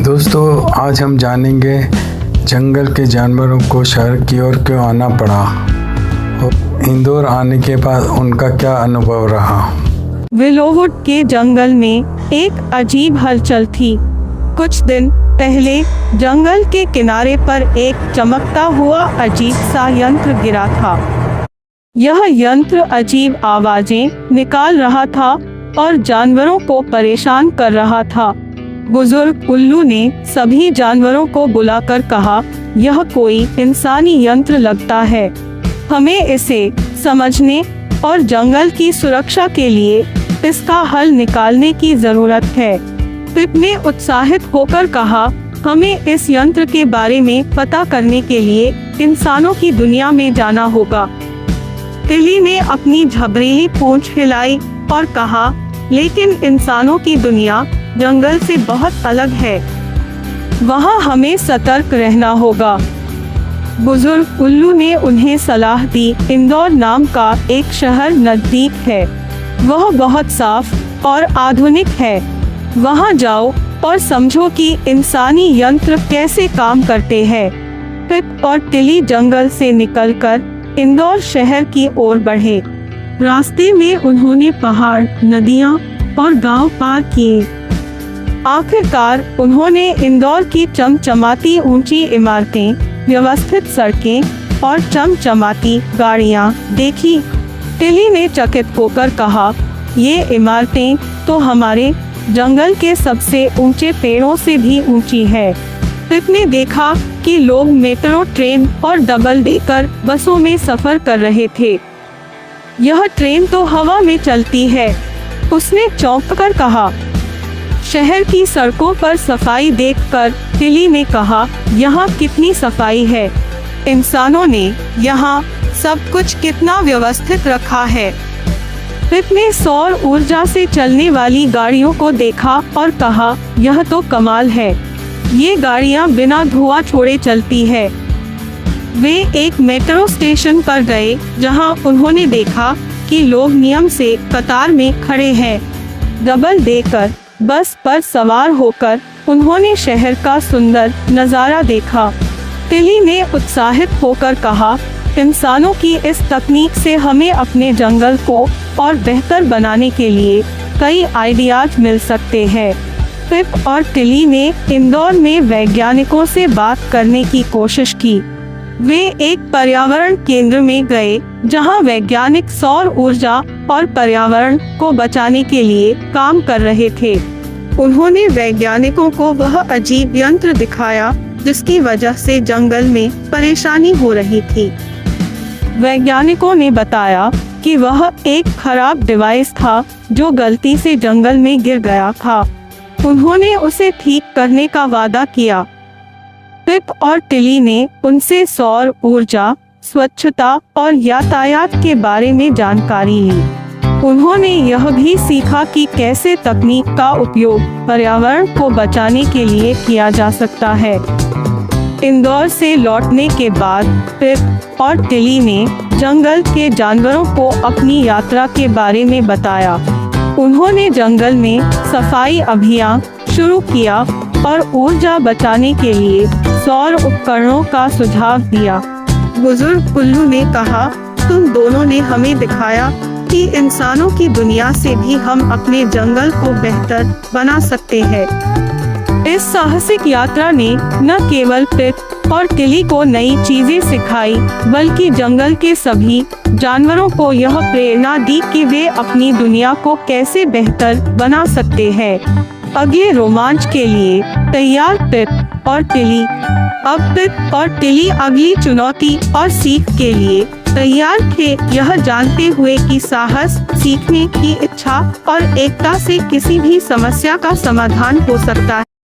दोस्तों, आज हम जानेंगे जंगल के जानवरों को शहर की ओर क्यों आना पड़ा और इंदौर आने के बाद उनका क्या अनुभव रहा। विलोवुड के जंगल में एक अजीब हलचल थी। कुछ दिन पहले जंगल के किनारे पर एक चमकता हुआ अजीब सा यंत्र गिरा था। यह यंत्र अजीब आवाजें निकाल रहा था और जानवरों को परेशान कर रहा था। बुजुर्ग उल्लू ने सभी जानवरों को बुलाकर कहा, यह कोई इंसानी यंत्र लगता है। हमें इसे समझने और जंगल की सुरक्षा के लिए इसका हल निकालने की जरूरत है। पिप ने उत्साहित होकर कहा, हमें इस यंत्र के बारे में पता करने के लिए इंसानों की दुनिया में जाना होगा। टिली ने अपनी झबरीली पूंछ हिलाई और कहा, लेकिन इंसानों की दुनिया जंगल से बहुत अलग है। वहाँ हमें सतर्क रहना होगा। बुजुर्ग उल्लू ने उन्हें सलाह दी, इंदौर नाम का एक शहर नजदीक है। वह बहुत साफ और आधुनिक है। वहाँ जाओ और समझो कि इंसानी यंत्र कैसे काम करते हैं। पिप और टिली जंगल से निकलकर इंदौर शहर की ओर बढ़े। रास्ते में उन्होंने पहाड़, नदियाँ और गांव पार किए। आखिरकार उन्होंने इंदौर की चमचमाती ऊंची इमारतें, व्यवस्थित सड़कें और चमचमाती गाड़ियां देखी। टिली ने चकित होकर कहा, ये इमारतें तो हमारे जंगल के सबसे ऊंचे पेड़ों से भी ऊंची है। पिप ने देखा कि लोग मेट्रो ट्रेन और डबल डेकर बसों में सफर कर रहे थे। यह ट्रेन तो हवा में चलती है, उसने चौंक कर कहा। शहर की सड़कों पर सफाई देखकर टिली ने कहा, यहाँ कितनी सफाई है। इंसानों ने यहाँ सब कुछ कितना व्यवस्थित रखा है। पिप ने सौर ऊर्जा से चलने वाली गाड़ियों को देखा और कहा, यह तो कमाल है। ये गाड़ियाँ बिना धुआं छोड़े चलती है। वे एक मेट्रो स्टेशन पर गए, जहाँ उन्होंने देखा कि लोग नियम से कतार में खड़े हैं। डबल डेकर बस पर सवार होकर उन्होंने शहर का सुंदर नज़ारा देखा। टिली ने उत्साहित होकर कहा, इंसानों की इस तकनीक से हमें अपने जंगल को और बेहतर बनाने के लिए कई आइडियाज मिल सकते हैं। पिप और टिली ने इंदौर में वैज्ञानिकों से बात करने की कोशिश की। वे एक पर्यावरण केंद्र में गए, जहां वैज्ञानिक सौर ऊर्जा और पर्यावरण को बचाने के लिए काम कर रहे थे। उन्होंने वैज्ञानिकों को वह अजीब यंत्र दिखाया जिसकी वजह से जंगल में परेशानी हो रही थी। वैज्ञानिकों ने बताया कि वह एक खराब डिवाइस था जो गलती से जंगल में गिर गया था। उन्होंने उसे ठीक करने का वादा किया। पिप और टिली ने उनसे सौर ऊर्जा, स्वच्छता और यातायात के बारे में जानकारी ली। उन्होंने यह भी सीखा कि कैसे तकनीक का उपयोग पर्यावरण को बचाने के लिए किया जा सकता है। इंदौर से लौटने के बाद पिप और टिली ने जंगल के जानवरों को अपनी यात्रा के बारे में बताया। उन्होंने जंगल में सफाई अभियान शुरू किया और ऊर्जा बचाने के लिए सौर उपकरणों का सुझाव दिया। बुजुर्ग उल्लू ने कहा, तुम दोनों ने हमें दिखाया कि इंसानों की दुनिया से भी हम अपने जंगल को बेहतर बना सकते हैं। इस साहसिक यात्रा ने न केवल पिप और टिली को नई चीजें सिखाई, बल्कि जंगल के सभी जानवरों को यह प्रेरणा दी कि वे अपनी दुनिया को कैसे बेहतर बना सकते हैं। अगले रोमांच के लिए तैयार पिप और टिली। अब पिप और टिली अगली चुनौती और सीख के लिए तैयार थे, यह जानते हुए कि साहस, सीखने की इच्छा और एकता से किसी भी समस्या का समाधान हो सकता है।